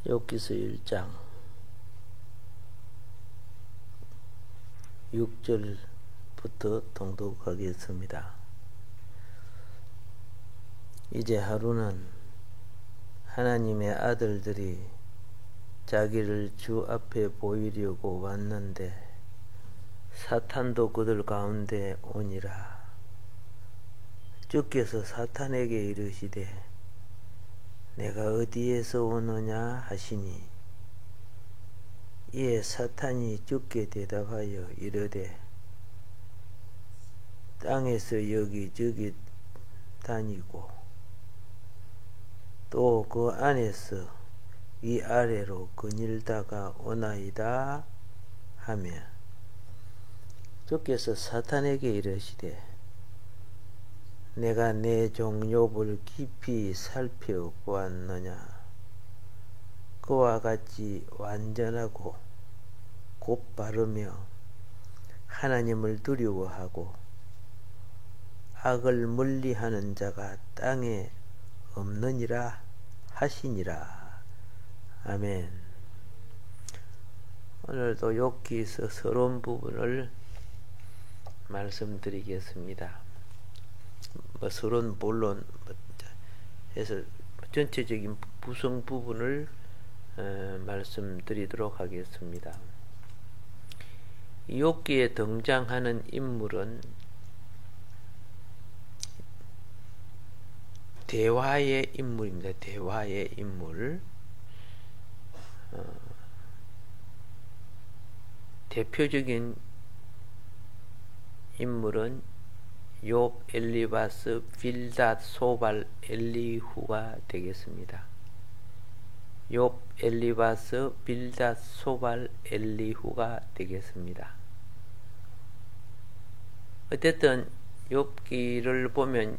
욥기서 1장 6절부터 통독하겠습니다. 이제 하루는 하나님의 아들들이 자기를 주 앞에 보이려고 왔는데 사탄도 그들 가운데 오니라. 주께서 사탄에게 이르시되 내가 어디에서 오느냐 하시니 이에 사탄이 주께 대답하여 이르되 땅에서 여기저기 다니고 또 그 안에서 위아래로 거닐다가 오나이다 하며 주께서 사탄에게 이르시되 내가 내 종 욥을 깊이 살펴보았느냐. 그와 같이 완전하고 곧바르며 하나님을 두려워하고 악을 멀리하는 자가 땅에 없느니라 하시니라. 아멘. 오늘도 욥기서 서론 부분을 말씀드리겠습니다. 서론 본론 해서 전체적인 구성 부분을 말씀드리도록 하겠습니다. 욥기에 등장하는 인물은 대화의 인물입니다. 대화의 인물. 대표적인 인물은 욥, 엘리바스, 빌닷, 소발, 엘리후가 되겠습니다. 욥, 엘리바스, 빌닷, 소발, 엘리후가 되겠습니다. 어쨌든 욥기를 보면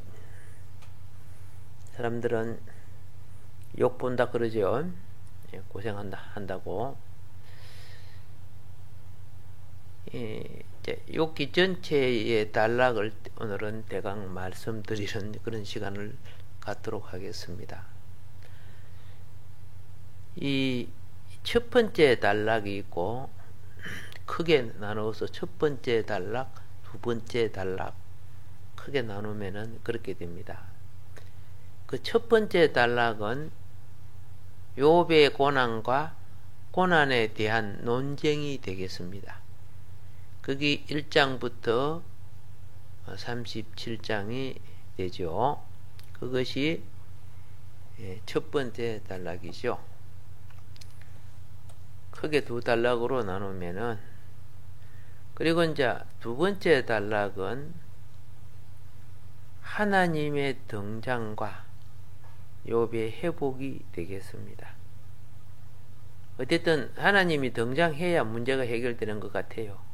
사람들은 욕 본다 그러죠. 고생한다고. 욥기 전체의 단락을 오늘은 대강 말씀드리는 그런 시간을 갖도록 하겠습니다. 이 첫 번째 단락이 있고 크게 나누어서 첫 번째 단락, 두 번째 단락 크게 나누면은 그렇게 됩니다. 그 첫 번째 단락은 욥의 고난과 고난에 대한 논쟁이 되겠습니다. 거기 1장부터 37장이 되죠. 그것이 첫 번째 단락이죠. 크게 두 단락으로 나누면은, 그리고 이제 두 번째 단락은 하나님의 등장과 욥의 회복이 되겠습니다. 어쨌든 하나님이 등장해야 문제가 해결되는 것 같아요.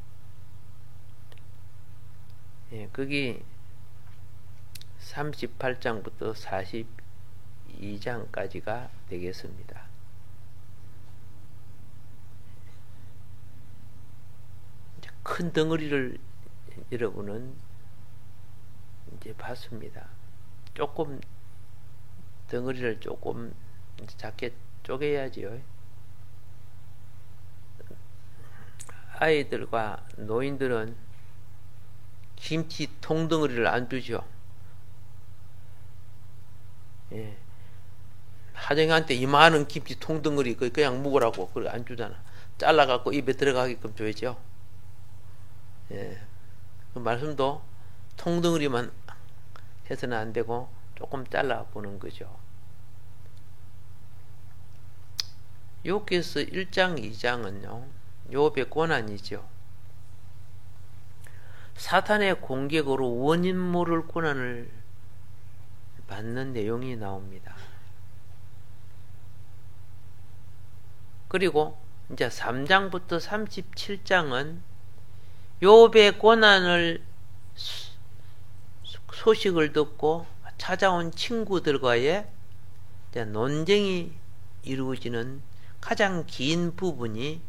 거기 38장부터 42장까지가 되겠습니다. 큰 덩어리를 여러분은 이제 봤습니다. 조금 덩어리를 조금 작게 쪼개야지요. 아이들과 노인들은 김치 통덩어리를 안 주죠. 하정이한테 이만한 김치 통덩어리 그냥 먹으라고 그걸 안 주잖아. 잘라갖고 입에 들어가게끔 줘야죠. 그 말씀도 통덩어리만 해서는 안 되고 조금 잘라보는 거죠. 욥기서 1장, 2장은요 욥의 고난이죠. 사탄의 공격으로 원인 모를 고난을 받는 내용이 나옵니다. 그리고 이제 3장부터 37장은 욥의 고난을 소식을 듣고 찾아온 친구들과의 논쟁이 이루어지는 가장 긴 부분이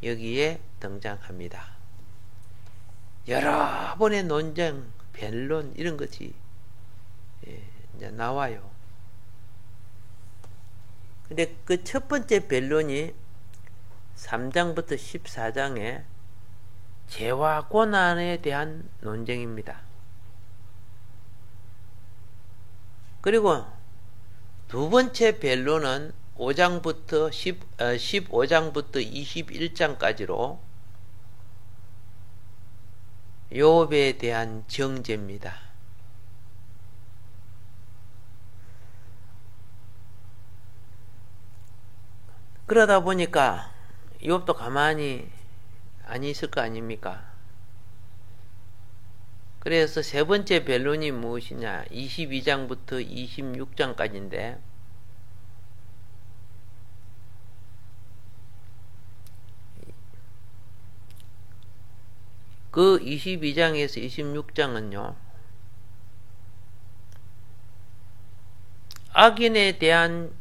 여기에 등장합니다. 여러 번의 논쟁, 변론 이런 것이 이제 나와요. 근데 그 첫 번째 변론이 3장부터 14장의 죄와 고난에 대한 논쟁입니다. 그리고 두 번째 변론은 15장부터 21장까지로 욥에 대한 정죄입니다. 그러다 보니까 욥도 가만히 안 있을 거 아닙니까? 그래서 세 번째 변론이 무엇이냐? 22장부터 26장까지인데 그 22장에서 26장은요, 악인에 대한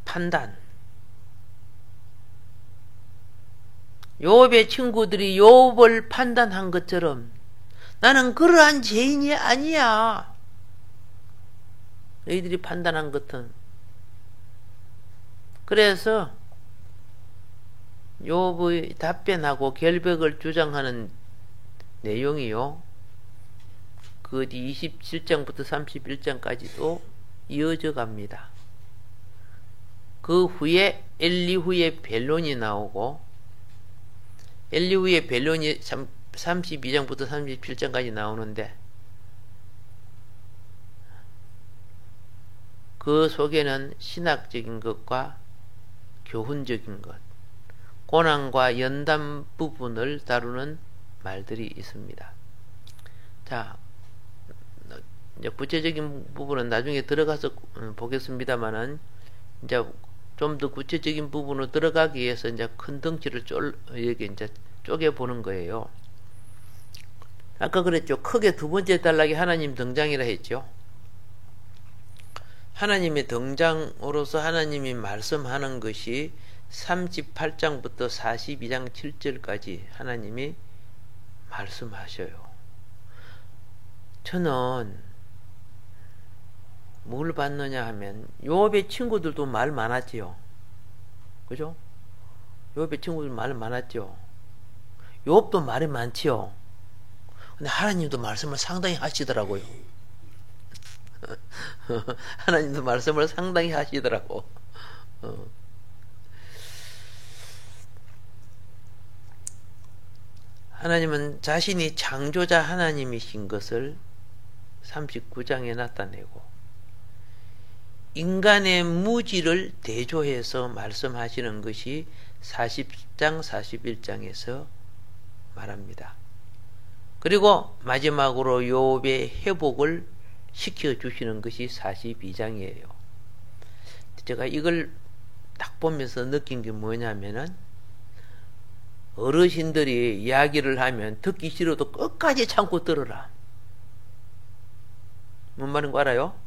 판단, 욥의 친구들이 욥을 판단한 것처럼 나는 그러한 죄인이 아니야, 너희들이 판단한 것은. 그래서 욥의 답변하고 결백을 주장하는 내용이요, 그 뒤 27장부터 31장까지도 이어져 갑니다. 그 후에 엘리후의 변론이 나오고, 엘리후의 변론이 32장부터 37장까지 나오는데, 그 속에는 신학적인 것과 교훈적인 것, 고난과 연단 부분을 다루는 말들이 있습니다. 자, 이제 구체적인 부분은 나중에 들어가서 보겠습니다만은, 이제 좀 더 구체적인 부분으로 들어가기 위해서 이제 큰 덩치를 여기 이제 쪼개 보는 거예요. 아까 그랬죠. 크게 두 번째 단락이 하나님 등장이라 했죠. 하나님의 등장으로서 하나님이 말씀하는 것이 38장부터 42장 7절까지 하나님이 말씀하셔요. 저는 뭘 봤느냐 하면 욥의 친구들도 말 많았지요. 그죠? 욥의 친구들 말 많았죠. 욥도 말이 많지요. 근데 하나님도 말씀을 상당히 하시더라고요. 하나님도 말씀을 상당히 하시더라고. 하나님은 자신이 창조자 하나님이신 것을 39장에 나타내고, 인간의 무지를 대조해서 말씀하시는 것이 40장, 41장에서 말합니다. 그리고 마지막으로 욥의 회복을 시켜주시는 것이 42장이에요. 제가 이걸 딱 보면서 느낀 게 뭐냐면은, 어르신들이 이야기를 하면 듣기 싫어도 끝까지 참고 들어라. 뭔 말인 거 알아요?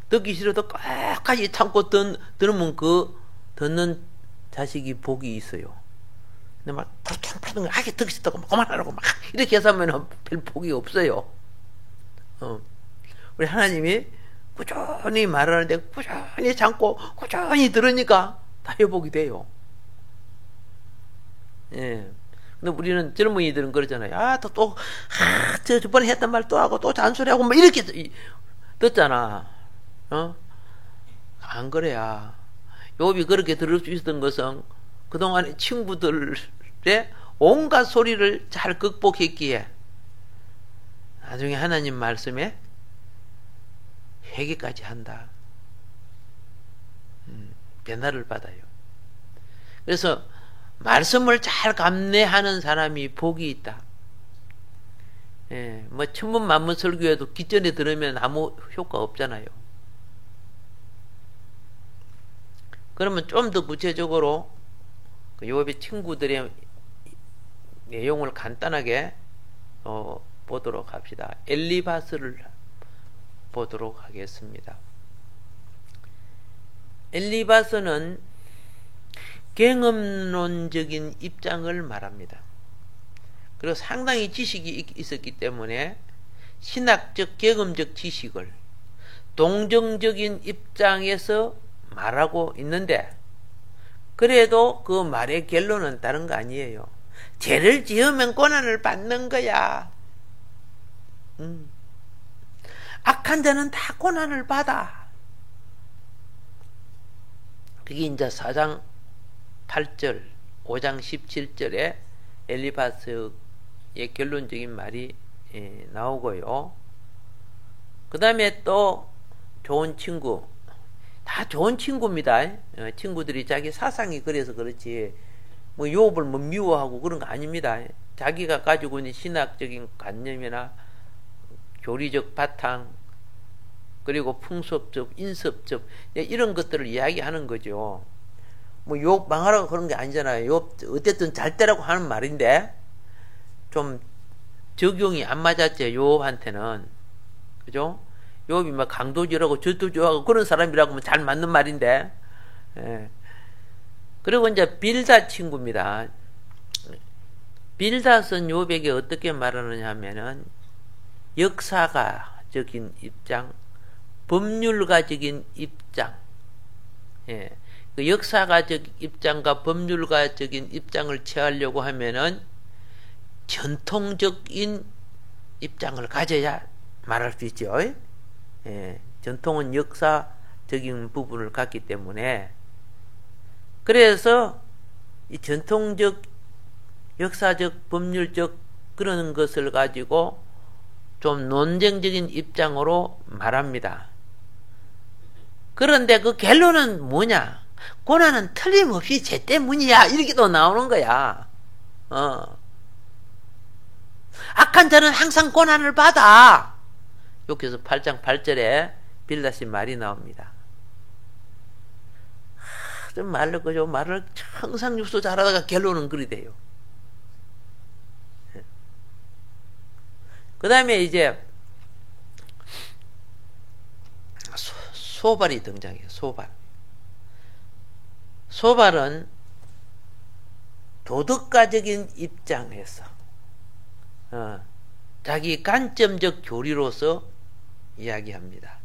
듣기 싫어도 끝까지 참고 들으면 그 듣는 자식이 복이 있어요. 근데 막 팡팡팡 하게 듣기 싫다고 그만하라고 막 이렇게 해서 하면 별 복이 없어요. 우리 하나님이 꾸준히 말하는데 꾸준히 참고 꾸준히 들으니까 다 회복이 돼요. 예. 근데 우리는 젊은이들은 그러잖아요. 저번에 했던 말 또 하고 또 잔소리하고 막 이렇게 듣잖아. 안 그래야. 욥이 그렇게 들을 수 있었던 것은 그동안의 친구들의 온갖 소리를 잘 극복했기에 나중에 하나님 말씀에 회개까지 한다. 변화를 받아요. 그래서 말씀을 잘 감내하는 사람이 복이 있다. 예, 뭐 천문만문 설교에도 기전에 들으면 아무 효과 없잖아요. 그러면 좀 더 구체적으로 그 욥의 친구들의 내용을 간단하게 보도록 합시다. 엘리바스를 보도록 하겠습니다. 엘리바스는 경험론적인 입장을 말합니다. 그리고 상당히 지식이 있었기 때문에 신학적 경험적 지식을 동정적인 입장에서 말하고 있는데 그래도 그 말의 결론은 다른 거 아니에요. 죄를 지으면 고난을 받는 거야. 악한 자는 다 고난을 받아. 그게 이제 4장 8절, 5장 17절에 엘리바스의 결론적인 말이 나오고요. 그 다음에 또 좋은 친구, 다 좋은 친구입니다. 친구들이 자기 사상이 그래서 그렇지 뭐 욥을 뭐 미워하고 그런 거 아닙니다. 자기가 가지고 있는 신학적인 관념이나 교리적 바탕 그리고 풍습적, 인습적 이런 것들을 이야기하는 거죠. 뭐 욥 망하라고 그런 게 아니잖아요. 욥 어쨌든 잘 되라고 하는 말인데 좀 적용이 안 맞았죠. 욥한테는. 그죠? 욥이 막 강도질하고 저도질하고 그런 사람이라고 하면 잘 맞는 말인데. 예. 그리고 이제 빌닷 친구입니다. 빌닷은 욥에게 어떻게 말하느냐 하면은 역사가적인 입장, 법률가적인 입장, 예. 그 역사가적 입장과 법률가적인 입장을 취하려고 하면은 전통적인 입장을 가져야 말할 수 있죠. 예. 전통은 역사적인 부분을 갖기 때문에 그래서 이 전통적, 역사적, 법률적 그런 것을 가지고 좀 논쟁적인 입장으로 말합니다. 그런데 그 결론은 뭐냐? 고난은 틀림없이 죄 때문이야. 이렇게 또 나오는 거야. 악한 자는 항상 고난을 받아. 여기서 8장 8절에 빌닷이 말이 나옵니다. 좀 말로 그죠? 말을 항상 육수 잘하다가 결론은 그리 돼요. 그 다음에 이제 소발이 등장해요. 소발. 소발은 도덕가적인 입장에서 자기 관점적 교리로서 이야기합니다.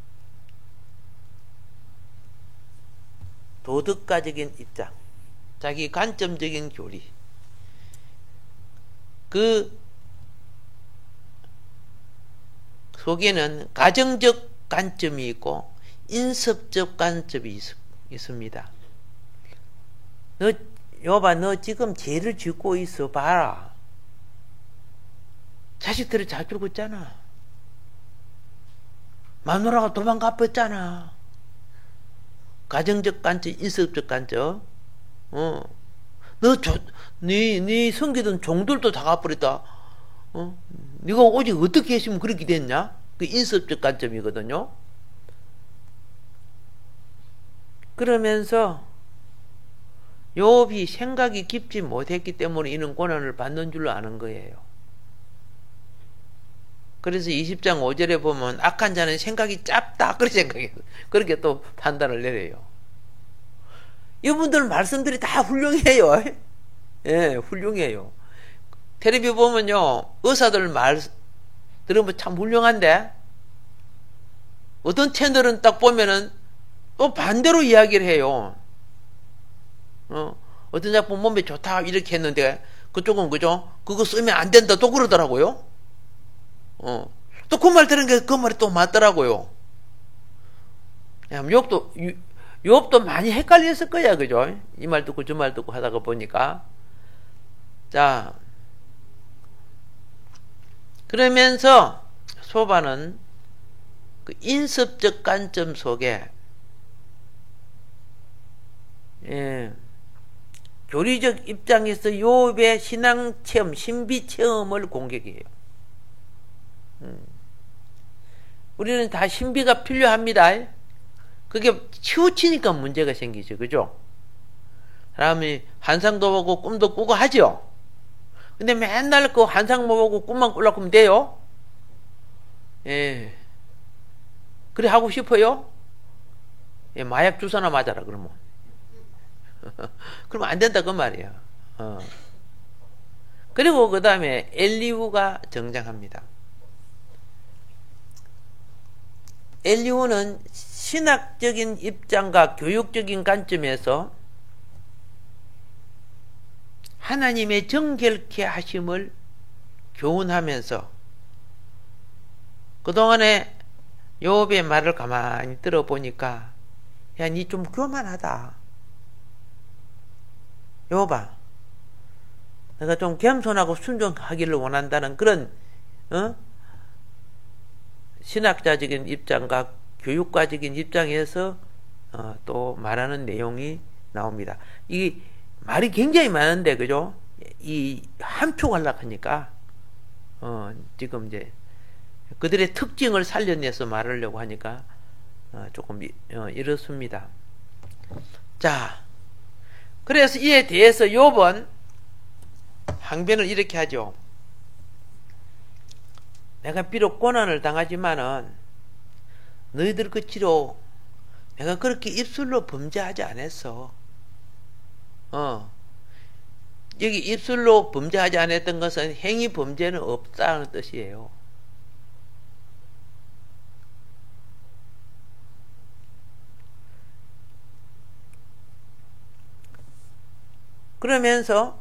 도덕가적인 입장, 자기 관점적인 교리. 그 속에는 가정적 관점이 있고 인습적 관점이 있습니다. 너 여봐, 너 지금 죄를 짓고 있어 봐라. 자식들을 잘 두고 있잖아. 마누라가 도망가 버렸잖아. 가정적 관점, 인습적 관점. 네 섬기던 종들도 다 가버렸다. 네가 오직 어떻게 했으면 그렇게 됐냐? 그 인습적 관점이거든요. 그러면서 욥이 생각이 깊지 못했기 때문에 이는 고난을 받는 줄로 아는 거예요. 그래서 20장 5절에 보면 악한 자는 생각이 짧다 그렇게 생각해요. 그렇게 또 판단을 내려요. 이분들 말씀들이 다 훌륭해요. 예, 훌륭해요. 텔레비 보면요, 의사들 말 들으면 참 훌륭한데 어떤 채널은 딱 보면은 또 반대로 이야기를 해요. 어떤 작품 몸에 좋다 이렇게 했는데 그쪽은 그죠? 그거 쓰면 안 된다 또 그러더라고요. 또 그 말 들은 게 그 말이 또 맞더라고요. 욥도 많이 헷갈렸을 거야, 그죠? 이 말 듣고 저 말 듣고 하다가 보니까. 자, 그러면서 소바는 그 인습적 관점 속에 교리적 입장에서 욥의 신앙 체험, 신비 체험을 공격해요. 우리는 다 신비가 필요합니다. 그게 치우치니까 문제가 생기죠. 그죠? 사람이 환상도 보고 꿈도 꾸고 하죠. 근데 맨날 그 환상 보고 꿈만 꾸려고 하면 돼요? 예. 그래 하고 싶어요? 예, 마약 주사나 맞아라 그러면. 그러면 안 된다 그 말이에요. 그리고 그 다음에 엘리후가 등장합니다. 엘리후는 신학적인 입장과 교육적인 관점에서 하나님의 정결케 하심을 교훈하면서 그동안에 욥의 말을 가만히 들어보니까 야, 니 좀 교만하다. 욥아, 내가 좀 겸손하고 순종하기를 원한다는 그런 신학자적인 입장과 교육과적인 입장에서 또 말하는 내용이 나옵니다. 이 말이 굉장히 많은데 그죠? 이 한 표 가려고 하니까 지금 이제 그들의 특징을 살려내서 말하려고 하니까 조금 이렇습니다. 자, 그래서 이에 대해서 욥은 항변을 이렇게 하죠. 내가 비록 고난을 당하지만은 너희들 그치로 내가 그렇게 입술로 범죄하지 않았어. 여기 입술로 범죄하지 않았던 것은 행위 범죄는 없다는 뜻이에요. 그러면서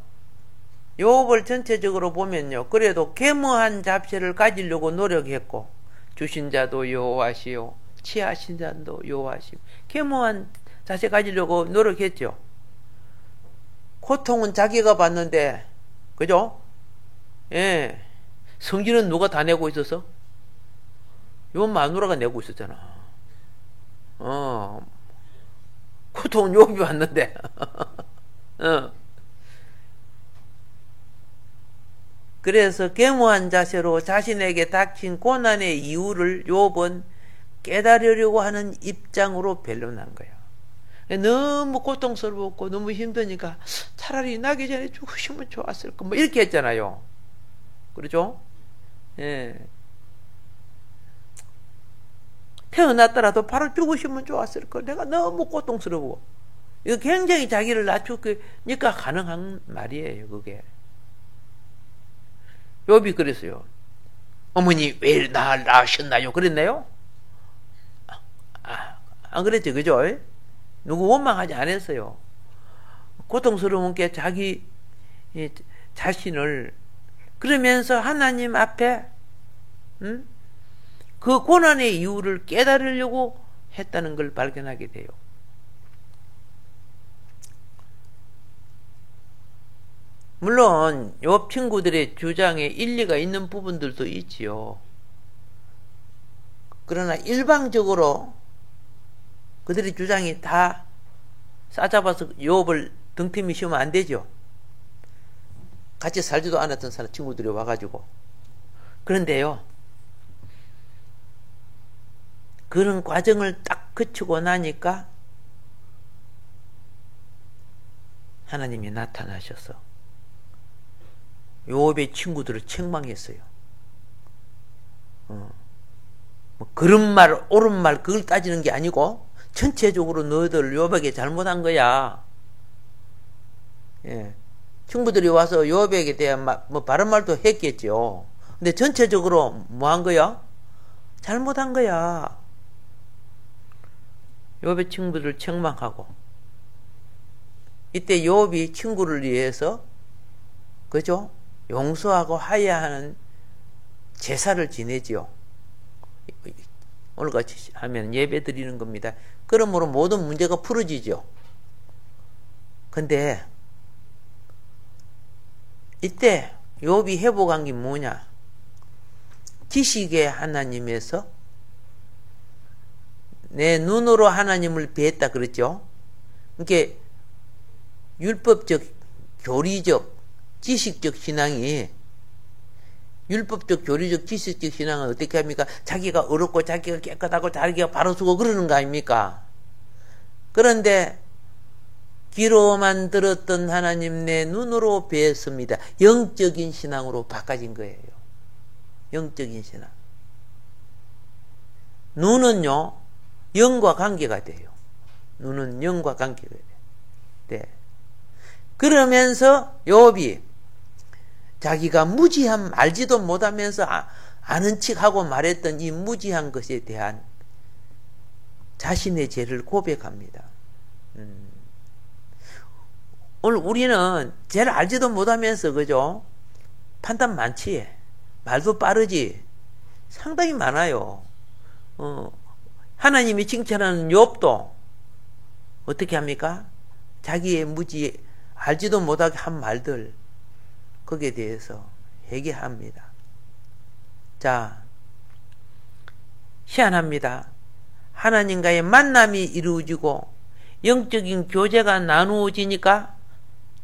욥을 전체적으로 보면요. 그래도 겸허한 잡세를 가지려고 노력했고 주신 자도 여호와시요 취하신 자도 여호와시요. 겸허한 자세 가지려고 노력했죠. 고통은 자기가 받는데 그죠? 예. 성질은 누가 다 내고 있어서? 욥 마누라가 내고 있었잖아. 고통은 욥이 받는데. 그래서 겸허한 자세로 자신에게 닥친 고난의 이유를 욥은 깨달으려고 하는 입장으로 변론한 거예요. 너무 고통스럽고 너무 힘드니까 차라리 나기 전에 죽으시면 좋았을 거 뭐 이렇게 했잖아요. 그렇죠? 예. 태어났더라도 바로 죽으시면 좋았을 거. 내가 너무 고통스러워. 이거 굉장히 자기를 낮추니까 가능한 말이에요. 그게. 욥이 그랬어요. 어머니 왜 날 낳으셨나요? 그랬나요? 안 그랬죠, 그죠? 누구 원망하지 않았어요. 고통스러운 게 자기 자신을 그러면서 하나님 앞에 그 고난의 이유를 깨달으려고 했다는 걸 발견하게 돼요. 물론 욥 친구들의 주장에 일리가 있는 부분들도 있지요. 그러나 일방적으로 그들의 주장이 다 싸잡아서 욥을 등틈이 씌우면 안 되죠. 같이 살지도 않았던 사람 친구들이 와가지고. 그런데요, 그런 과정을 딱 거치고 나니까 하나님이 나타나셔서 욥의 친구들을 책망했어요. 뭐 그런 말, 옳은 말 그걸 따지는 게 아니고 전체적으로 너희들 욥에게 잘못한 거야. 예. 친구들이 와서 욥에게 대한 뭐 바른 말도 했겠죠. 근데 전체적으로 뭐 한 거야? 잘못한 거야. 욥의 친구들을 책망하고 이때 욥이 친구를 위해서 그죠? 용서하고 화해하는 제사를 지내지요. 오늘같이 하면 예배 드리는 겁니다. 그러므로 모든 문제가 풀어지죠. 근데 이때 욥이 회복한 게 뭐냐? 지식의 하나님에서 내 눈으로 하나님을 뵀다 그랬죠. 그러니까 율법적, 교리적, 지식적 신앙이 율법적, 교리적, 지식적 신앙은 어떻게 합니까? 자기가 어렵고 자기가 깨끗하고 자기가 바로 서고 그러는 거 아닙니까? 그런데 귀로만 들었던 하나님 내 눈으로 뵀습니다. 영적인 신앙으로 바꿔진 거예요. 영적인 신앙. 눈은요, 영과 관계가 돼요. 눈은 영과 관계가 돼요. 네. 그러면서 욥이 자기가 무지함 알지도 못하면서 아는 척하고 말했던 이 무지한 것에 대한 자신의 죄를 고백합니다. 오늘 우리는 죄를 알지도 못하면서 그죠? 판단 많지, 말도 빠르지, 상당히 많아요. 하나님이 칭찬하는 욥도 어떻게 합니까? 자기의 무지, 알지도 못하게 한 말들, 거기에 대해서 회개합니다. 자, 희한합니다. 하나님과의 만남이 이루어지고 영적인 교제가 나누어지니까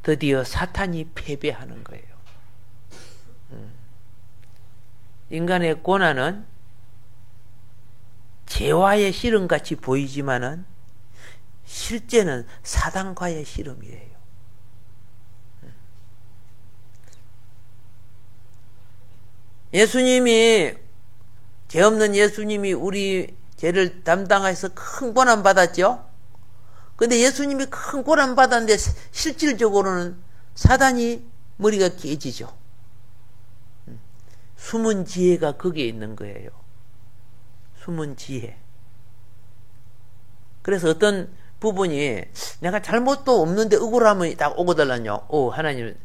드디어 사탄이 패배하는 거예요. 인간의 고난은 죄와의 씨름같이 보이지만은 실제는 사단과의 씨름이에요. 예수님이, 죄 없는 예수님이 우리 죄를 담당해서 큰 고난 받았죠? 근데 예수님이 큰 고난 받았는데 실질적으로는 사단이 머리가 깨지죠. 숨은 지혜가 거기에 있는 거예요. 숨은 지혜. 그래서 어떤 부분이 내가 잘못도 없는데 억울함이 딱 오거달라뇨. 하나님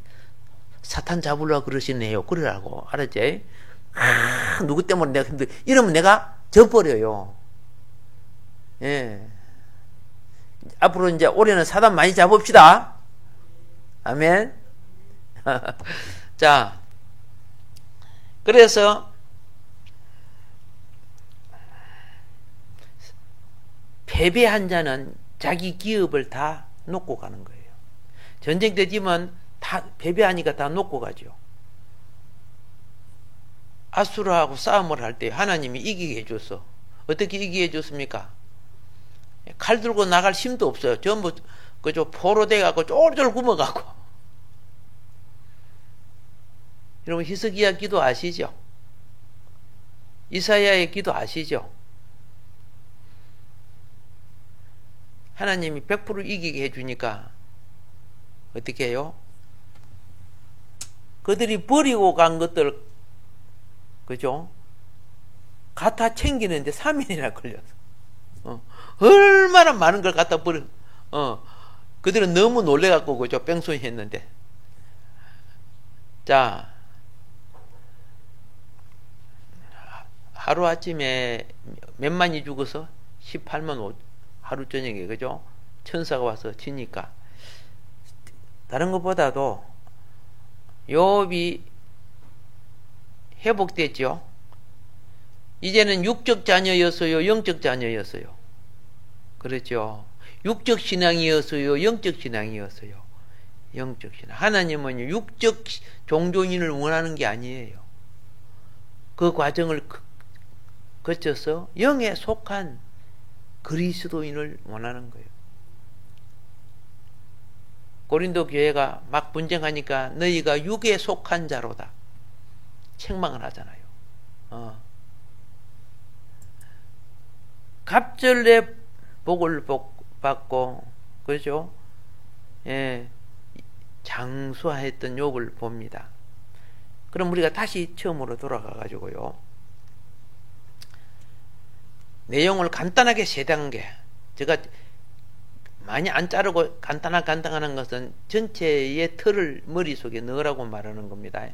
사탄 잡으려고 그러시네요. 그러라고. 알았지? 누구 때문에 내가 힘들어. 이러면 내가 져버려요. 예. 앞으로 이제 올해는 사단 많이 잡읍시다. 아멘. 자, 그래서 패배한 자는 자기 기업을 다 놓고 가는 거예요. 전쟁 때지만 다 패배하니까 다 놓고 가죠. 아수르하고 싸움을 할 때 하나님이 이기게 해줬어. 어떻게 이기게 해줬습니까? 칼 들고 나갈 힘도 없어요. 전부 그저 포로 돼갖고 쫄쫄 굶어가고. 여러분 히스기야 기도 아시죠? 이사야의 기도 아시죠? 하나님이 100% 이기게 해주니까 어떻게 해요? 그들이 버리고 간 것들, 그죠? 갖다 챙기는데 3일이나 걸렸어. 얼마나 많은 걸 갖다 버려. 그들은 너무 놀래갖고, 그죠? 뺑소니 했는데. 자, 하루아침에 몇만이 죽어서 18만 5, 하루 저녁에, 그죠? 천사가 와서 치니까. 다른 것보다도 욥이 회복됐죠. 이제는 육적 자녀였어요, 영적 자녀였어요. 그렇죠. 육적 신앙이었어요, 영적 신앙이었어요. 영적 신앙. 하나님은 육적 종교인을 원하는 게 아니에요. 그 과정을 거쳐서 영에 속한 그리스도인을 원하는 거예요. 고린도 교회가 막 분쟁하니까 너희가 육에 속한 자로다 책망을 하잖아요. 갑절의 복을 받고, 그렇죠? 예, 장수했던 욥을 봅니다. 그럼 우리가 다시 처음으로 돌아가 가지고요, 내용을 간단하게 세 단계, 제가 많이 안 자르고 간단하는 것은 전체의 틀을 머릿속에 넣으라고 말하는 겁니다.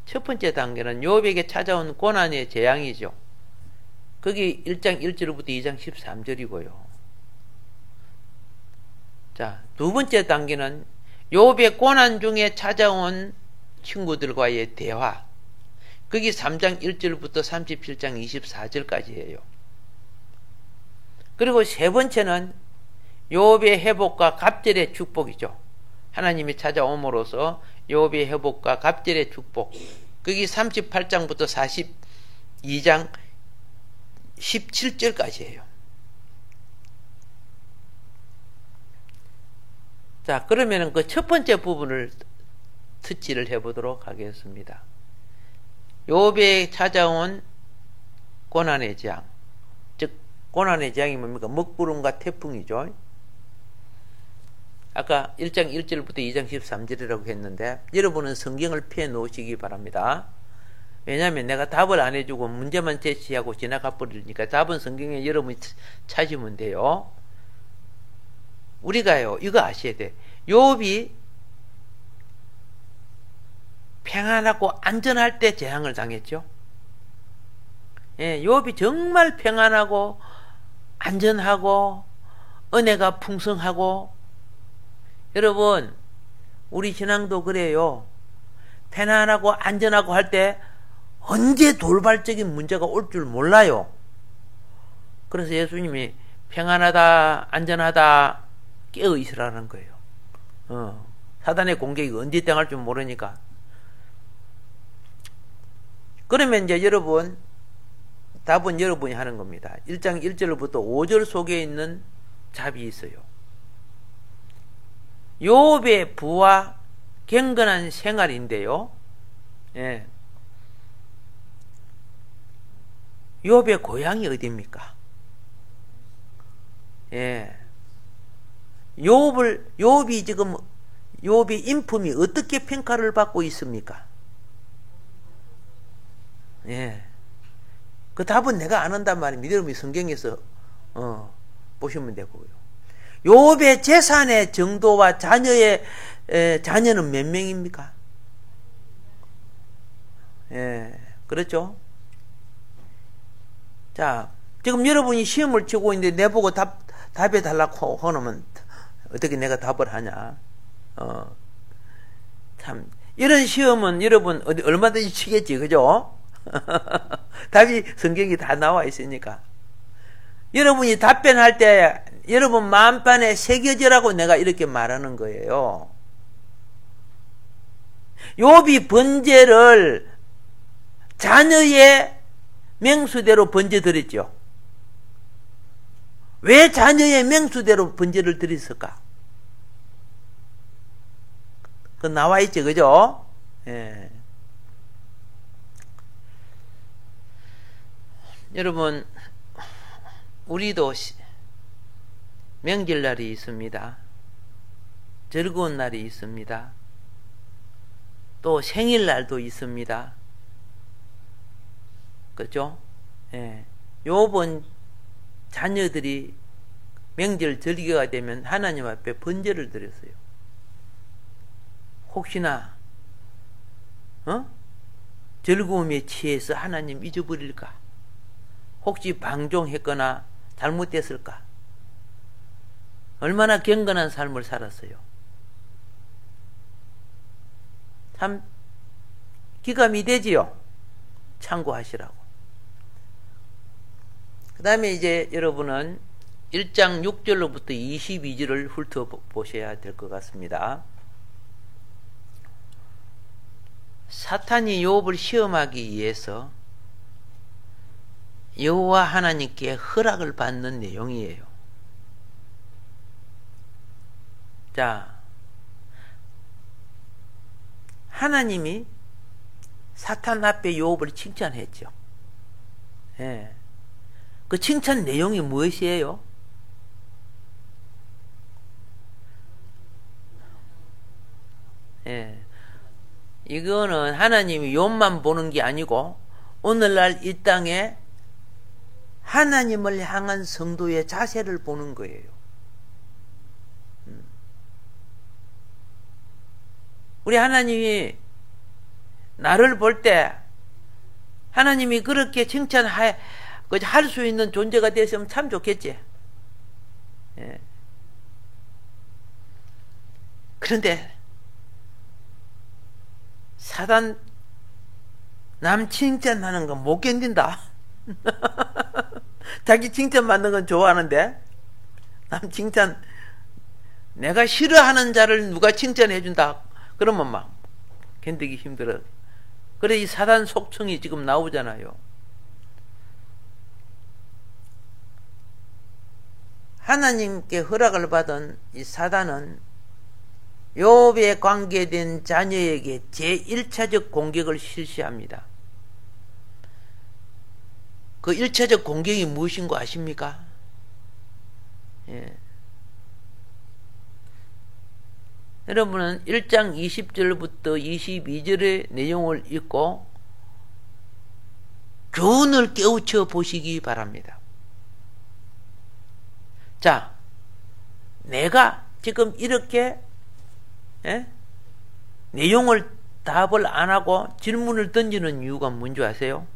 첫 번째 단계는 욥에게 찾아온 고난의 재앙이죠. 거기 1장 1절부터 2장 13절이고요. 자, 두 번째 단계는 욥의 고난 중에 찾아온 친구들과의 대화. 거기 3장 1절부터 37장 24절까지예요. 그리고 세 번째는 욥의 회복과 갑절의 축복이죠. 하나님이 찾아옴으로써 욥의 회복과 갑절의 축복. 거기 38장부터 42장 17절까지예요. 자, 그러면은 그 첫 번째 부분을 터치를 해보도록 하겠습니다. 욥에 찾아온 고난의 재앙. 즉, 고난의 재앙이 뭡니까? 먹구름과 태풍이죠. 아까 1장 1절부터 2장 13절이라고 했는데, 여러분은 성경을 펴 놓으시기 바랍니다. 왜냐하면 내가 답을 안 해주고 문제만 제시하고 지나가 버리니까 답은 성경에 여러분이 찾으면 돼요. 우리가요, 이거 아셔야 돼. 욥이 평안하고 안전할 때 재앙을 당했죠. 예, 욥이 정말 평안하고 안전하고 은혜가 풍성하고, 여러분 우리 신앙도 그래요. 편안하고 안전하고 할 때 언제 돌발적인 문제가 올 줄 몰라요. 그래서 예수님이 평안하다 안전하다 깨어 있으라는 거예요. 사단의 공격이 언제 당할 줄 모르니까. 그러면 이제 여러분, 답은 여러분이 하는 겁니다. 1장 1절부터 5절 속에 있는 답이 있어요. 욥의 부와 경건한 생활인데요. 예. 욥의 고향이 어디입니까? 예. 욥이 지금, 욥의 인품이 어떻게 평가를 받고 있습니까? 예. 그 답은 내가 안 한단 말입니다. 여러분이 성경에서, 보시면 되고요. 욥의 재산의 정도와 자녀는 몇 명입니까? 예. 그렇죠? 자, 지금 여러분이 시험을 치고 있는데 내보고 답해 달라고 하면 어떻게 내가 답을 하냐? 참, 이런 시험은 여러분 얼마든지 치겠지, 그죠? 답이 성경이 다 나와 있으니까. 여러분이 답변할 때 여러분 마음판에 새겨지라고 내가 이렇게 말하는 거예요. 욥이 번제를 자녀의 맹수대로 번제 드렸죠. 왜 자녀의 맹수대로 번제를 드렸을까? 그 나와 있죠, 그죠? 예. 여러분, 우리도 명절날이 있습니다. 즐거운 날이 있습니다. 또 생일날도 있습니다. 그렇죠? 예. 욥은 자녀들이 명절 절기가 되면 하나님 앞에 번제를 드렸어요. 혹시나 즐거움에 취해서 하나님 잊어버릴까? 혹시 방종했거나 잘못됐을까? 얼마나 경건한 삶을 살았어요. 참 기감이 되지요. 참고하시라고. 그 다음에 이제 여러분은 1장 6절로부터 22절을 훑어보셔야 될 것 같습니다. 사탄이 욥을 시험하기 위해서 여호와 하나님께 허락을 받는 내용이에요. 자, 하나님이 사탄 앞에 욥을 칭찬했죠. 예. 그 칭찬 내용이 무엇이에요? 예. 이거는 하나님이 욥만 보는 게 아니고 오늘날 이 땅에 하나님을 향한 성도의 자세를 보는 거예요. 우리 하나님이 나를 볼 때 하나님이 그렇게 칭찬할 수 있는 존재가 됐으면 참 좋겠지. 예. 그런데 사단 남 칭찬하는 건 못 견딘다. 자기 칭찬 받는 건 좋아하는데 남 칭찬, 내가 싫어하는 자를 누가 칭찬해 준다 그러면 막 견디기 힘들어. 그래 이 사단 속성이 지금 나오잖아요. 하나님께 허락을 받은 이 사단은 욥에 관계된 자녀에게 제1차적 공격을 실시합니다. 그 1차적 공격이 무엇인 거 아십니까? 예. 여러분은 1장 20절부터 22절의 내용을 읽고 교훈을 깨우쳐 보시기 바랍니다. 자, 내가 지금 이렇게 내용을 답을 안 하고 질문을 던지는 이유가 뭔지 아세요?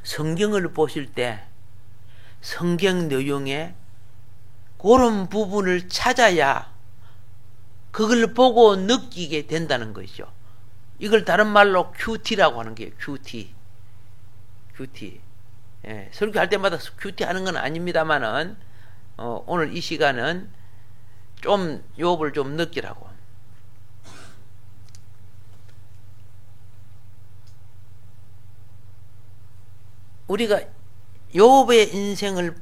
성경을 보실 때 성경 내용에 그런 부분을 찾아야 그걸 보고 느끼게 된다는 것이죠. 이걸 다른 말로 큐티라고 하는 게요. 큐티. 설교할 때마다 큐티 하는 건 아닙니다만은 오늘 이 시간은 좀 욥을 좀 느끼라고. 우리가 욥의 인생을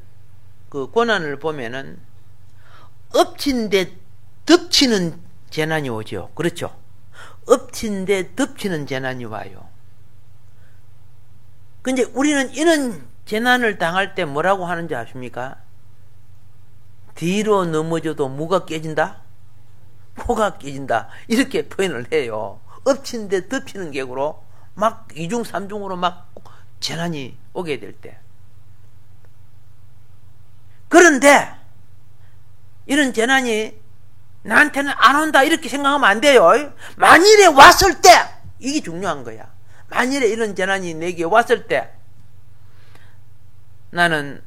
그 고난을 보면은 엎친 데 덮치는 재난이 오죠. 그렇죠? 엎친 데 덮치는 재난이 와요. 근데 우리는 이런 재난을 당할 때 뭐라고 하는지 아십니까? 뒤로 넘어져도 뭐가 깨진다? 코가 깨진다. 이렇게 표현을 해요. 엎친 데 덮치는 격으로 막 이중 삼중으로 막 재난이 오게 될 때. 그런데 이런 재난이 나한테는 안 온다 이렇게 생각하면 안 돼요. 만일에 왔을 때 이게 중요한 거야. 만일에 이런 재난이 내게 왔을 때 나는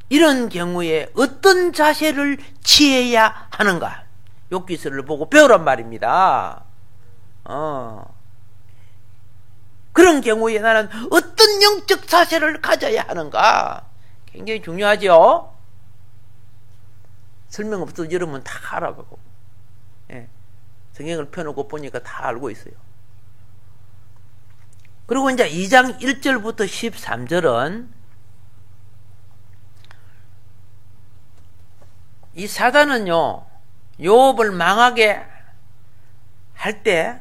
이런 경우에 어떤 자세를 취해야 하는가? 욥기서를 보고 배우란 말입니다. 그런 경우에 나는 어떤 영적 자세를 가져야 하는가? 굉장히 중요하죠. 설명 없어도 여러분 다 알아보고, 성경을 펴놓고 보니까 다 알고 있어요. 그리고 이제 2장 1절부터 13절은 이 사단은요, 욥을 망하게 할 때,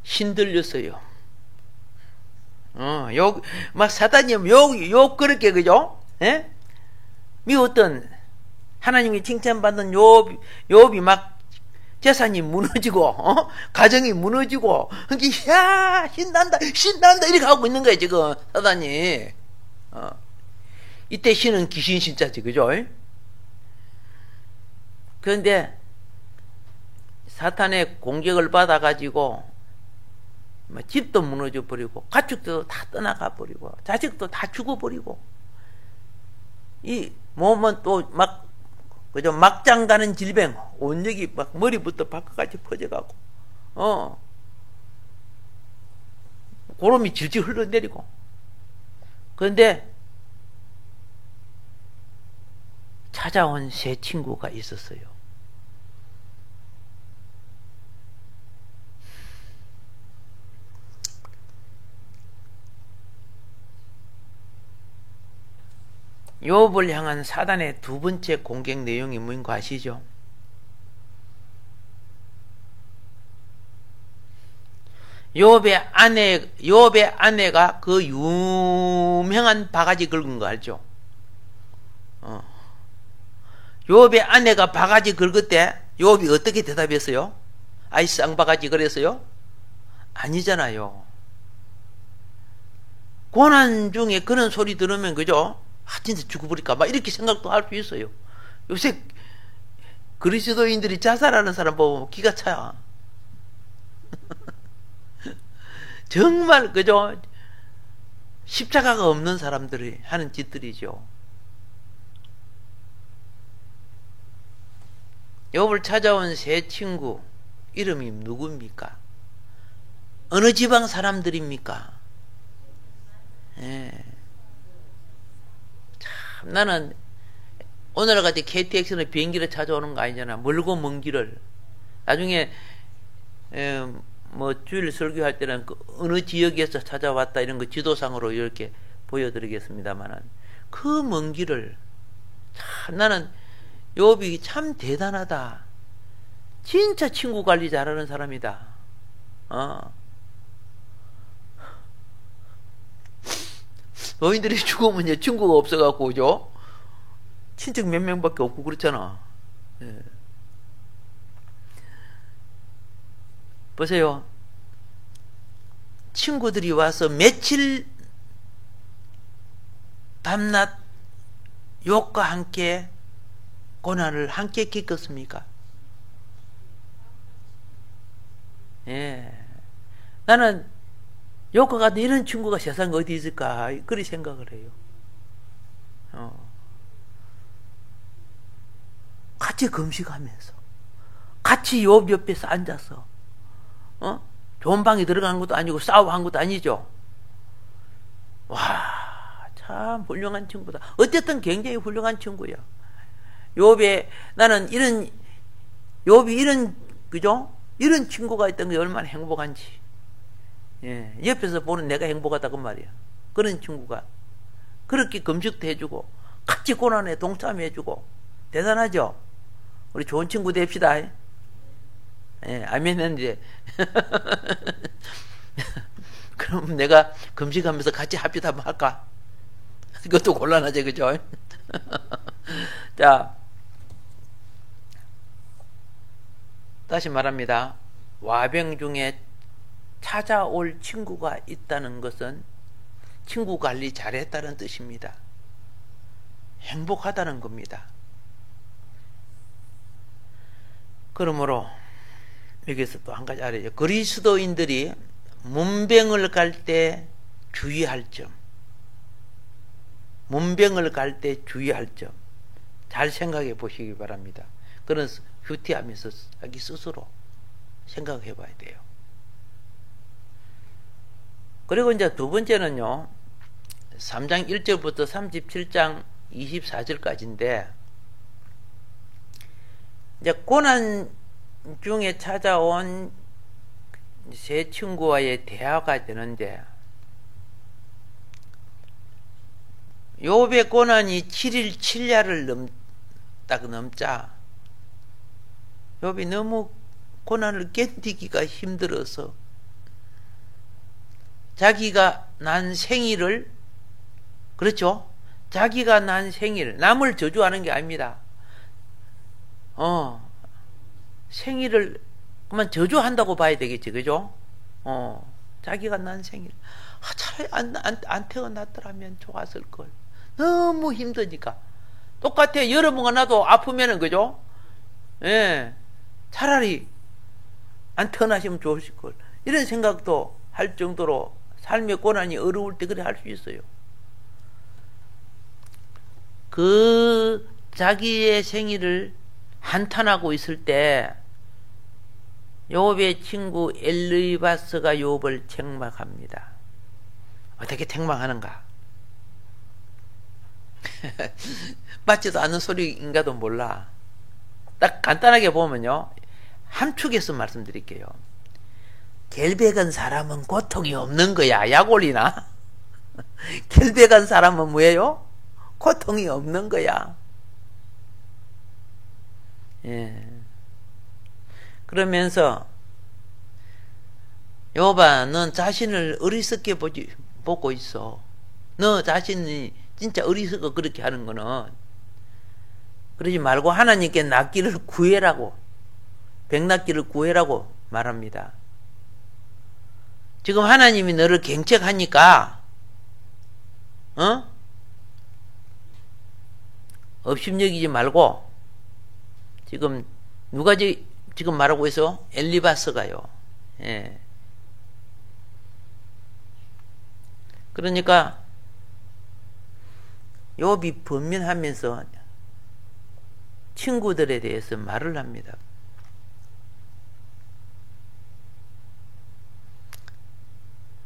신들렸어요. 막 사단이 욕 그렇게, 그죠? 미 어떤 하나님이 칭찬받는 욥이 막 재산이 무너지고, 가정이 무너지고, 야, 신난다, 이렇게 하고 있는 거예요, 지금, 사단이. 이때 신은 귀신 신자지, 그죠? 그런데, 사탄의 공격을 받아가지고, 집도 무너져 버리고, 가축도 다 떠나가 버리고, 자식도 다 죽어버리고, 이 몸은 또 막, 그죠? 막장 가는 질병, 온역이 막 머리부터 발끝까지 퍼져가고, 고름이 질질 흘러내리고. 그런데, 찾아온 새 친구가 있었어요. 욥을 향한 사단의 두 번째 공격 내용이 뭔지 아시죠? 욥의 아내가 그 유명한 바가지 긁은 거 알죠? 욥의 아내가 바가지 긁을 때 욥이 어떻게 대답했어요? 아이 쌍바가지 그랬어요? 아니잖아요. 고난 중에 그런 소리 들으면 그죠? 진짜 죽어버릴까 막 이렇게 생각도 할 수 있어요. 요새 그리스도인들이 자살하는 사람 보면 기가 차요. 정말 그죠? 십자가가 없는 사람들이 하는 짓들이죠. 욥을 찾아온 새 친구 이름이 누구입니까? 어느 지방 사람들입니까? 참 나는 오늘같이 KTX는 비행기를 찾아오는 거 아니잖아. 멀고 먼 길을. 나중에 뭐 주일 설교할 때는 그 어느 지역에서 찾아왔다 이런 거 지도상으로 이렇게 보여드리겠습니다만은 그 먼 길을 참 나는 욥이 참 대단하다. 진짜 친구 관리 잘하는 사람이다. 노인들이 죽으면 이제 친구가 없어갖고, 그죠? 친척 몇 명밖에 없고 그렇잖아. 보세요. 친구들이 와서 며칠 밤낮 욕과 함께 고난을 함께 겪었습니까? 예. 나는 욕과 같은 이런 친구가 세상에 어디 있을까? 그리 생각을 해요. 같이 금식하면서, 같이 욥 옆에서 앉아서, 좋은 방에 들어간 것도 아니고 싸워한 것도 아니죠. 와, 참 훌륭한 친구다. 어쨌든 굉장히 훌륭한 친구야. 나는 욥이 이런, 그죠? 이런 친구가 있던 게 얼마나 행복한지. 예, 옆에서 보는 내가 행복하다고 말이야. 그런 친구가. 그렇게 금식도 해주고, 같이 고난에 동참해주고, 대단하죠? 우리 좋은 친구 됩시다. 예, 아멘은 이제. 그럼 내가 금식하면서 같이 합의도 한번 할까? 이것도 곤란하지, 그죠? 자, 다시 말합니다. 와병 중에 찾아올 친구가 있다는 것은 친구 관리 잘했다는 뜻입니다. 행복하다는 겁니다. 그러므로 여기서 또 한 가지 알아야죠. 그리스도인들이 문병을 갈 때 주의할 점, 문병을 갈 때 주의할 점 잘 생각해 보시기 바랍니다. 그런 휴티하면서 자기 스스로 생각해 봐야 돼요. 그리고 이제 두 번째는요, 3장 1절부터 37장 24절까지인데, 이제 고난 중에 찾아온 세 친구와의 대화가 되는데, 욥의 고난이 7일 7야를 넘자 욥이 너무 고난을 견디기가 힘들어서 자기가 난 생일을, 그렇죠? 자기가 난 생일, 남을 저주하는 게 아닙니다. 생일을 그만 저주한다고 봐야 되겠지, 그죠? 자기가 난 생일, 차라리 안 태어났더라면 좋았을 걸. 너무 힘드니까. 똑같아. 여러분과 나도 아프면은, 그죠? 예, 차라리 안 태어나시면 좋으실 걸. 이런 생각도 할 정도로 삶의 고난이 어려울 때 그래 할 수 있어요. 그 자기의 생일을 한탄하고 있을 때 욥의 친구 엘리바스가 욥을 책망합니다. 어떻게 책망하는가? 맞지도 않는 소리인가도 몰라. 딱 간단하게 보면요, 함축해서 말씀드릴게요. 결백한 사람은 고통이 없는 거야. 약 올리나? 결백한 사람은 뭐예요? 고통이 없는 거야. 예. 그러면서 욥아, 넌 자신을 어리석게 보고 있어. 너 자신이 진짜 어리석어 그렇게 하는 거는. 그러지 말고 하나님께 낫기를 구해라고, 백낫기를 구해라고 말합니다. 지금 하나님이 너를 경책하니까 업심여기지 말고, 지금 누가 지금 말하고 있어? 엘리바스가요. 예. 그러니까 욥이 번면하면서 친구들에 대해서 말을 합니다.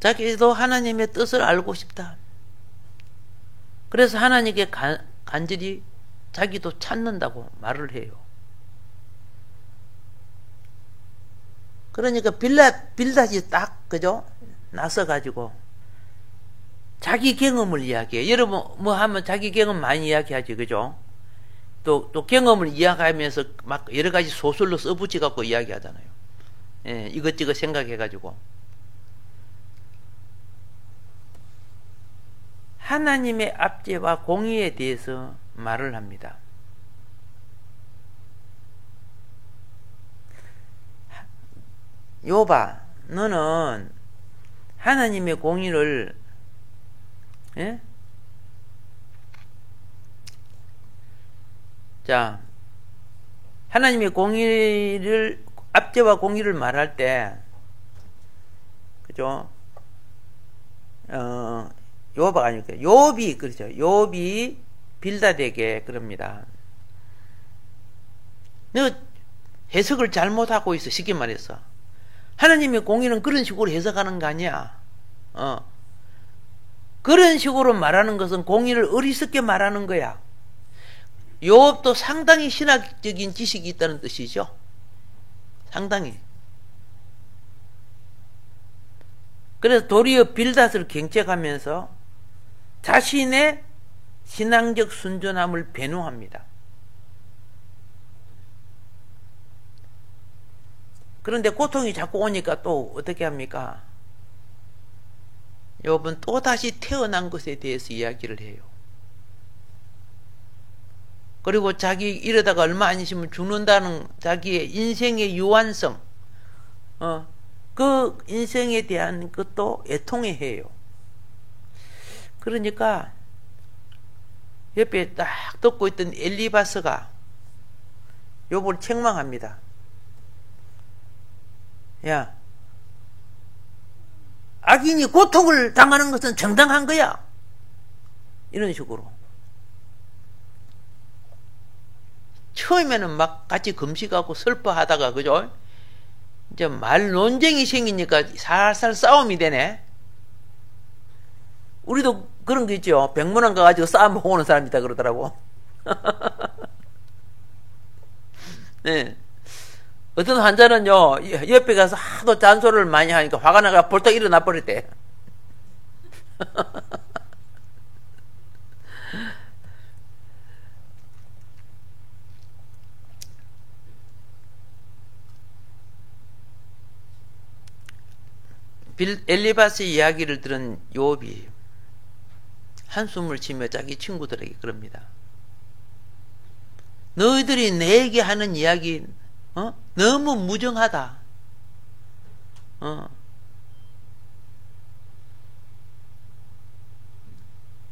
자기도 하나님의 뜻을 알고 싶다. 그래서 하나님께 간절히 자기도 찾는다고 말을 해요. 그러니까 빌닷이 딱, 그죠? 나서가지고 자기 경험을 이야기해. 여러분 뭐 하면 자기 경험 많이 이야기하지, 그죠? 또 경험을 이야기하면서 막 여러 가지 소설로 써붙여 갖고 이야기하잖아요. 예, 이것저것 생각해가지고 하나님의 압제와 공의에 대해서 말을 합니다. 욥아, 너는 하나님의 공의를, 예? 자, 하나님의 공의를, 압제와 공의를 말할 때, 그죠? 요바가 아니고, 욥이, 그렇죠. 욥이 빌닷에게 그럽니다. 너 해석을 잘못하고 있어. 쉽게 말해서. 하나님의 공의는 그런 식으로 해석하는 거 아니야. 그런 식으로 말하는 것은 공의를 어리석게 말하는 거야. 욥도 상당히 신학적인 지식이 있다는 뜻이죠. 상당히. 그래서 도리어 빌닷을 경책하면서 자신의 신앙적 순전함을 변호합니다. 그런데 고통이 자꾸 오니까 또 어떻게 합니까? 욥은 또 다시 태어난 것에 대해서 이야기를 해요. 그리고 자기 이러다가 얼마 안 있으면 죽는다는 자기의 인생의 유한성, 그 인생에 대한 것도 애통해 해요. 그러니까 옆에 딱 듣고 있던 엘리바스가 욥을 책망합니다. 야, 악인이 고통을 당하는 것은 정당한 거야. 이런 식으로. 처음에는 막 같이 금식하고 슬퍼하다가, 그죠? 이제 말 논쟁이 생기니까 살살 싸움이 되네. 우리도 그런 거 있죠. 백문안 가가지고 싸움하고 오는 사람이 있다 그러더라고. 네. 어떤 환자는요, 옆에 가서 하도 잔소리를 많이 하니까 화가 나가 벌떡 일어나 버렸대. 엘리바스의 이야기를 들은 욥이 한숨을 쉬며 자기 친구들에게 그럽니다. 너희들이 내게 하는 이야기 너무 무정하다.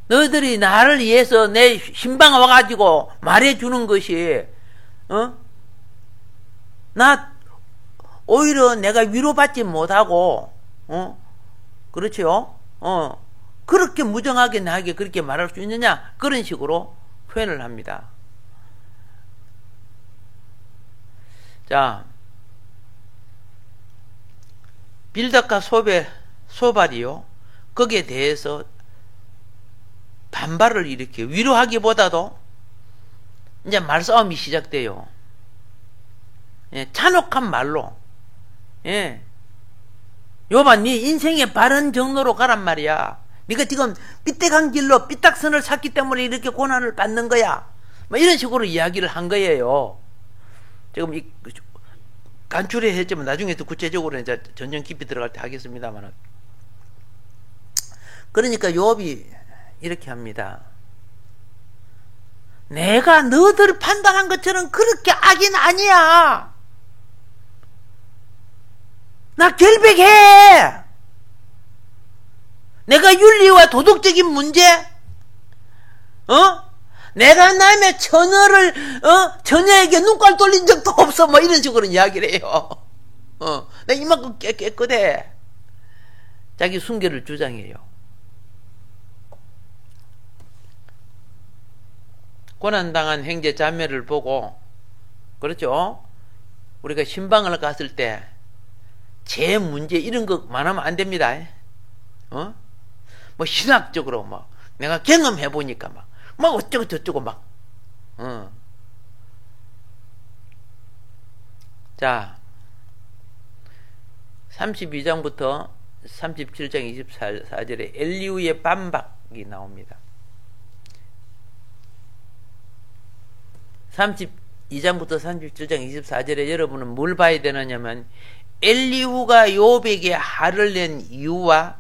너희들이 나를 위해서 내 신방 와가지고 말해주는 것이 나 오히려 내가 위로받지 못하고 그렇죠? 그렇게 무정하게 나에게 그렇게 말할 수 있느냐? 그런 식으로 표현을 합니다. 자, 빌닷과 소발이요, 거기에 대해서 반발을 일으켜 위로하기보다도 이제 말싸움이 시작돼요. 예, 잔혹한 말로, 예, 욥아, 네 인생의 바른 경로로 가란 말이야. 네가 지금 삐딱한 길로 삐딱선을 샀기 때문에 이렇게 고난을 받는 거야. 뭐 이런 식으로 이야기를 한 거예요. 지금 간추려 했지만 나중에 더 구체적으로 이제 전전 깊이 들어갈 때 하겠습니다만. 그러니까 욥이 이렇게 합니다. 내가 너들 판단한 것처럼 그렇게 악인 아니야. 나 결백해. 내가 윤리와 도덕적인 문제, 내가 남의 처녀에게 눈깔 돌린 적도 없어. 뭐 이런 식으로 이야기를 해요. 내가 이만큼 깨끗해. 자기 순결을 주장해요. 고난당한 형제 자매를 보고, 그렇죠? 우리가 신방을 갔을 때 제 문제 이런 거 말하면 안 됩니다. 뭐 신학적으로 막 내가 경험해 보니까 막 어쩌고 저쩌고 막. 자, 32장부터 37장 24절에 엘리후의 반박이 나옵니다. 32장부터 37장 24절에 여러분은 뭘 봐야 되느냐면 엘리후가 욥에게 화를 낸 이유와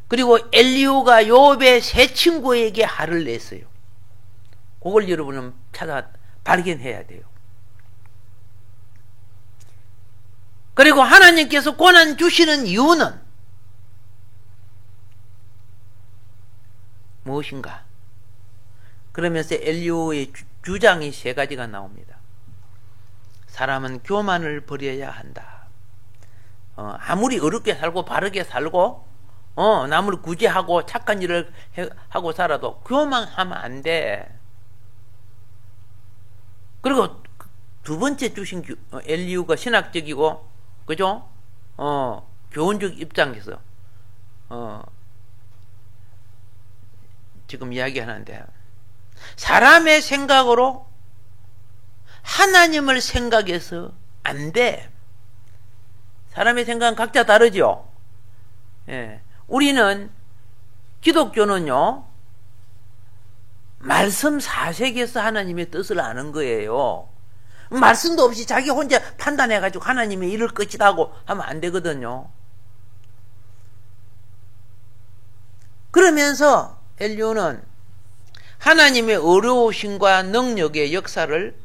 그리고 엘리후가 욥의 세 친구에게 화를 냈어요. 그걸 여러분은 찾아 발견해야 돼요. 그리고 하나님께서 고난 주시는 이유는 무엇인가? 그러면서 엘리야의 주장이 세 가지가 나옵니다. 사람은 교만을 버려야 한다. 아무리 어렵게 살고 바르게 살고 남을 구제하고 착한 일을 하고 살아도 교만하면 안 돼. 그리고 두 번째 주신 엘리야가 신학적이고 그죠? 교훈적 입장에서 지금 이야기하는데 사람의 생각으로 하나님을 생각해서 안 돼. 사람의 생각은 각자 다르죠. 예. 우리는 기독교는요 말씀 사색에서 하나님의 뜻을 아는 거예요. 말씀도 없이 자기 혼자 판단해가지고 하나님의 이럴 것이다 하고 하면 안 되거든요. 그러면서 엘리야는 하나님의 어려우심과 능력의 역사를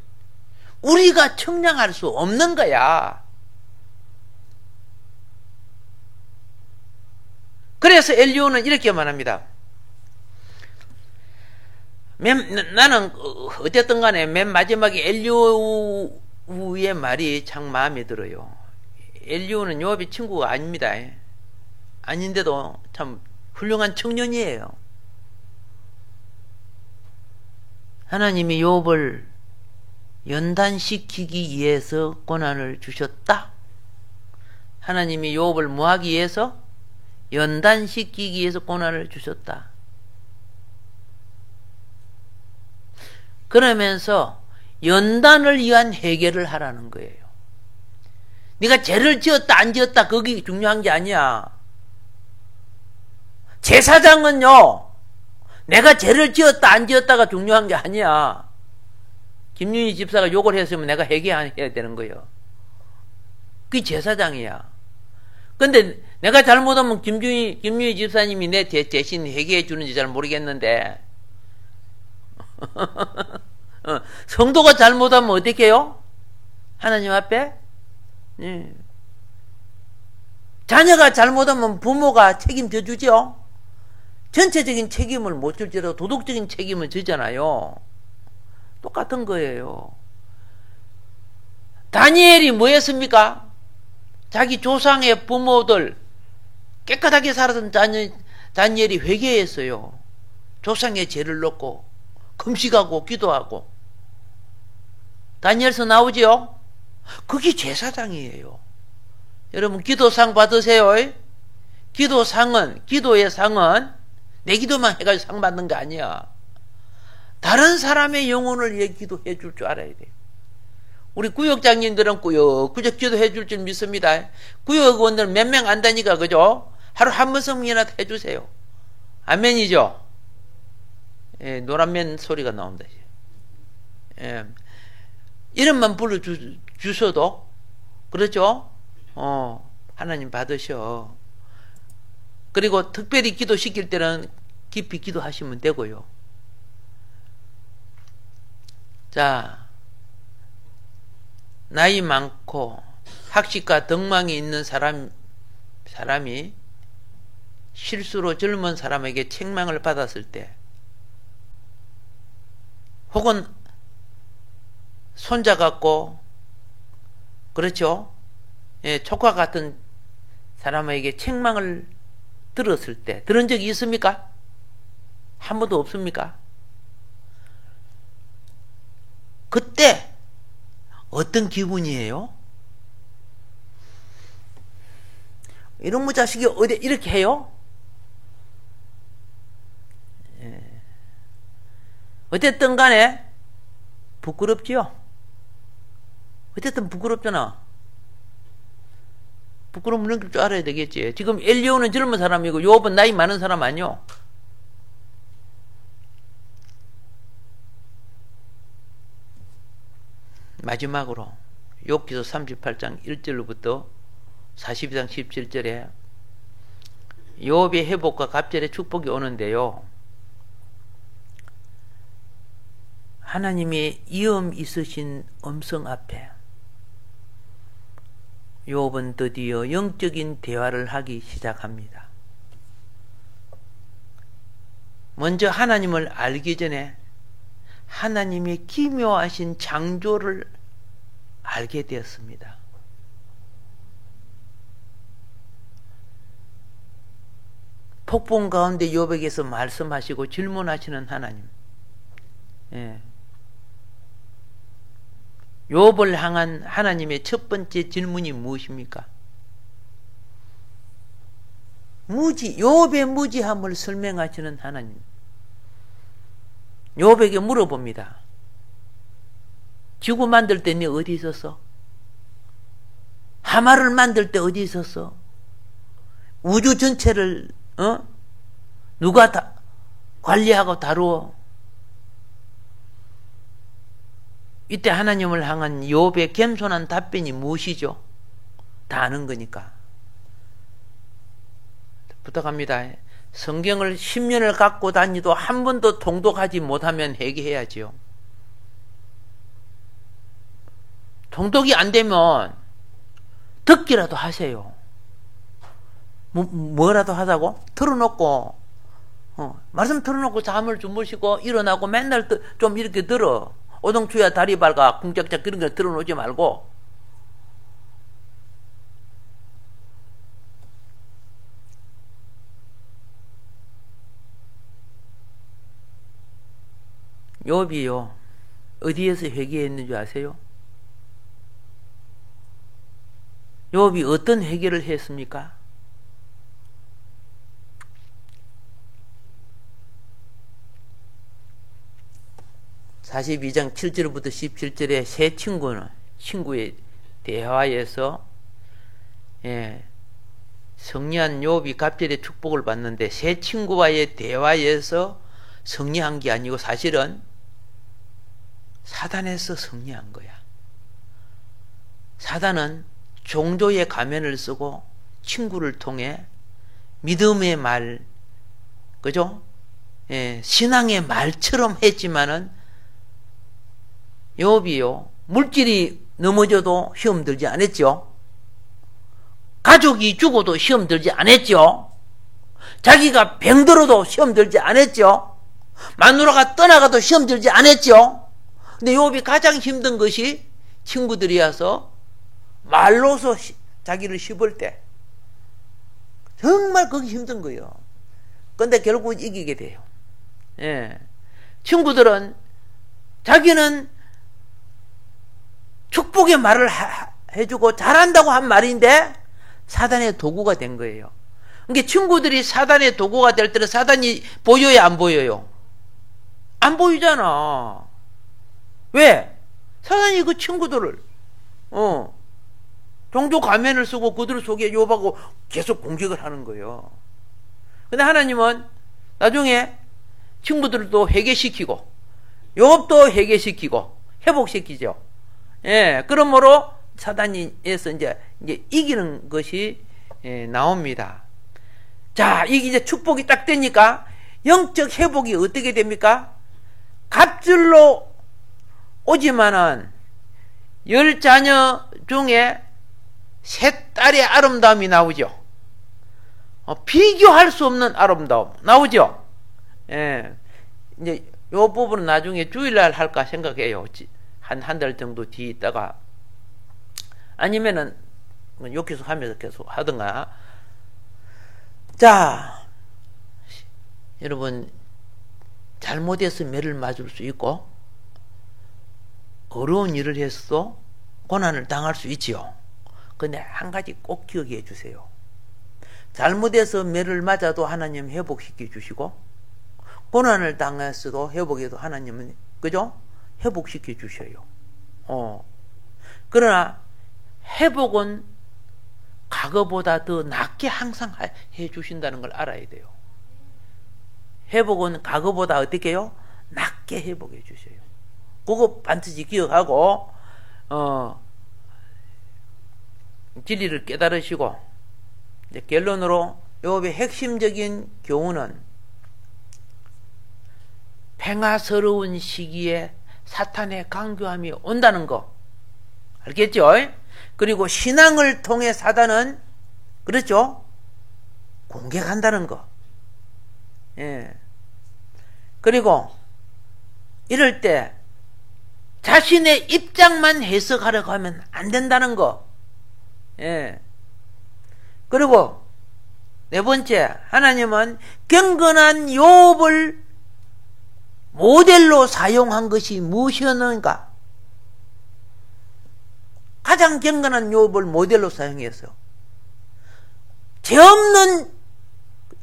우리가 측량할 수 없는 거야. 그래서 엘리야는 이렇게 말합니다. 나는 어쨌든 간에 맨 마지막에 엘리야의 말이 참 마음에 들어요. 엘리야는 요압의 친구가 아닙니다. 아닌데도 참 훌륭한 청년이에요. 하나님이 요압을 연단시키기 위해서 고난을 주셨다. 하나님이 요압을 뭐하기 위해서? 연단시키기 위해서 고난을 주셨다. 그러면서 연단을 위한 해결을 하라는 거예요. 네가 죄를 지었다 안 지었다 그게 중요한 게 아니야. 제사장은요 내가 죄를 지었다 안 지었다가 중요한 게 아니야. 김윤희 집사가 욕을 했으면 내가 회개해야 되는 거예요. 그게 제사장이야. 근데 내가 잘못하면 김윤희 집사님이 내 대신 회개해 주는지 잘 모르겠는데 성도가 잘못하면 어떻게 해요? 하나님 앞에? 네. 자녀가 잘못하면 부모가 책임져 주죠? 전체적인 책임을 못 줄지라도 도덕적인 책임을 지잖아요. 똑같은 거예요. 다니엘이 뭐 했습니까? 자기 조상의 부모들 깨끗하게 살았던 다니엘이 회개했어요. 조상의 죄를 넣고 금식하고 기도하고. 다니엘서 나오지요? 그게 제사장이에요. 여러분 기도상 받으세요. 기도의 상은 내 기도만 해가지고 상 받는 거 아니야. 다른 사람의 영혼을 위해 기도해 줄 줄 알아야 돼. 우리 구역장님들은 꾸역꾸역 기도해 줄 줄 믿습니다. 구역원들 몇 명 안다니까 그죠? 하루 한 번씩이나 해주세요. 아멘이죠? 예, 노란면 소리가 나온다. 예. 이름만 불러주셔도 그렇죠? 하나님 받으셔. 그리고 특별히 기도시킬 때는 깊이 기도하시면 되고요. 자, 나이 많고 학식과 덕망이 있는 사람이 실수로 젊은 사람에게 책망을 받았을 때 혹은 손자 같고 그렇죠? 예, 조카 같은 사람에게 책망을 들었을 때 들은 적이 있습니까? 한 번도 없습니까? 그때 어떤 기분이에요? 이놈의 자식이 어디 이렇게 해요? 예. 어쨌든 간에 부끄럽지요? 어쨌든 부끄럽잖아. 부끄러움 넘길 줄 알아야 되겠지. 지금 엘리야는 젊은 사람이고 요압은 나이 많은 사람 아니요? 마지막으로 욥기서 38장 1절로부터 42장 17절에 욥의 회복과 갑절의 축복이 오는데요. 하나님의 이음 있으신 음성 앞에 욥은 드디어 영적인 대화를 하기 시작합니다. 먼저 하나님을 알기 전에 하나님의 기묘하신 창조를 알게 되었습니다. 폭풍 가운데 욥에게서 말씀하시고 질문하시는 하나님. 예. 욥을 향한 하나님의 첫 번째 질문이 무엇입니까? 욥의 무지함을 설명하시는 하나님. 욥에게 물어봅니다. 지구 만들 때 네 어디 있었어? 하마를 만들 때 어디 있었어? 우주 전체를 누가 다 관리하고 다루어? 이때 하나님을 향한 욥의 겸손한 답변이 무엇이죠? 다 아는 거니까. 부탁합니다. 성경을 10년을 갖고 다니도 한 번도 통독하지 못하면 회개해야지요. 통독이 안 되면 듣기라도 하세요. 뭐라도 하자고? 틀어놓고 말씀 틀어놓고 잠을 주무시고 일어나고 맨날 좀 이렇게 들어. 오동추야 다리 밝아 궁짝짝 그런 거 틀어놓지 말고. 욥이요 어디에서 회개했는 줄 아세요? 욥이 어떤 회개를 했습니까? 42장 7절부터 17절에 세 친구의 대화에서 승리한 욥이 갑절의 축복을 받는데 세 친구와의 대화에서 승리한 게 아니고 사실은 사단에서 승리한 거야. 사단은 종교의 가면을 쓰고 친구를 통해 믿음의 말, 그죠? 신앙의 말처럼 했지만은 욥이요 물질이 넘어져도 시험 들지 않았죠. 가족이 죽어도 시험 들지 않았죠. 자기가 병들어도 시험 들지 않았죠. 마누라가 떠나가도 시험 들지 않았죠. 근데 욥이 가장 힘든 것이 친구들이 와서 말로서 자기를 씹을 때 정말 그게 힘든 거예요. 근데 결국 이기게 돼요. 친구들은 자기는 축복의 말을 해주고 잘한다고 한 말인데 사단의 도구가 된 거예요. 그러니까 친구들이 사단의 도구가 될 때는 사단이 보여요, 안 보여요? 안 보이잖아. 왜? 사단이 그 친구들을 종교 가면을 쓰고 그들 속에 욥하고 계속 공격을 하는 거예요. 근데 하나님은 나중에 친구들도 회개시키고 욥도 회개시키고 회복시키죠. 그러므로 사단에서 이제 이기는 것이 나옵니다. 자, 이게 이제 축복이 딱 되니까 영적 회복이 어떻게 됩니까? 갑절로 오지만은 10자녀 중에 세 딸의 아름다움이 나오죠. 비교할 수 없는 아름다움 나오죠. 이제 요 부분은 나중에 주일날 할까 생각해요. 한 달 정도 뒤에 있다가 아니면은 요 계속 하면서 계속 하든가. 자, 여러분 잘못해서 매를 맞을 수 있고 어려운 일을 해서 고난을 당할 수 있지요. 근데 한 가지 꼭 기억해 주세요. 잘못해서 매를 맞아도 하나님 회복시켜 주시고 고난을 당했어도 회복해도 하나님은 그죠? 회복시켜 주셔요. 그러나 회복은 과거보다 더 낫게 항상 해 주신다는 걸 알아야 돼요. 회복은 과거보다 어떻게 해요? 낫게 회복해 주셔요. 그거 반드시 기억하고 진리를 깨달으시고 이제 결론으로 욥의 핵심적인 교훈은 평화스러운 시기에 사탄의 강교함이 온다는 거 알겠죠? 그리고 신앙을 통해 사단은 그렇죠? 공격한다는 거. 그리고 이럴 때 자신의 입장만 해석하려고 하면 안 된다는 거. 예. 그리고 네 번째, 하나님은 경건한 욥을 모델로 사용한 것이 무엇이었는가? 가장 경건한 욥을 모델로 사용했어요. 죄 없는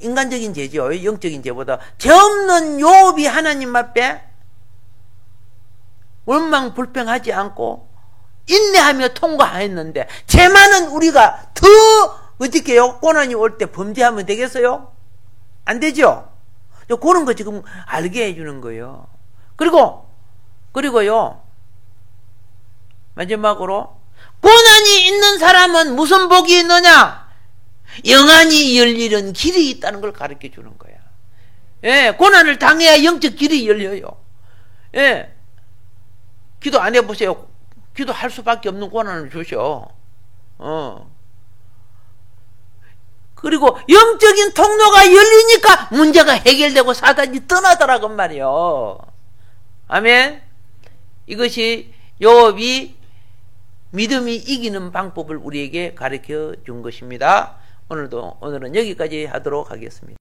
인간적인 죄죠. 영적인 죄보다 죄 없는 욥이 하나님 앞에 원망불평하지 않고 인내하며 통과했는데, 죄 많은 우리가 더 어떻게 해요? 고난이 올 때 범죄하면 되겠어요? 안 되죠? 그런 거 지금 알게 해주는 거예요. 그리고요, 마지막으로, 고난이 있는 사람은 무슨 복이 있느냐? 영안이 열리는 길이 있다는 걸 가르쳐 주는 거야. 예, 고난을 당해야 영적 길이 열려요. 예, 기도 안 해보세요. 기도할 수밖에 없는 고난을 주셔. 그리고 영적인 통로가 열리니까 문제가 해결되고 사단이 떠나더라고 말이요. 아멘. 이것이 욥이 믿음이 이기는 방법을 우리에게 가르쳐 준 것입니다. 오늘은 여기까지 하도록 하겠습니다.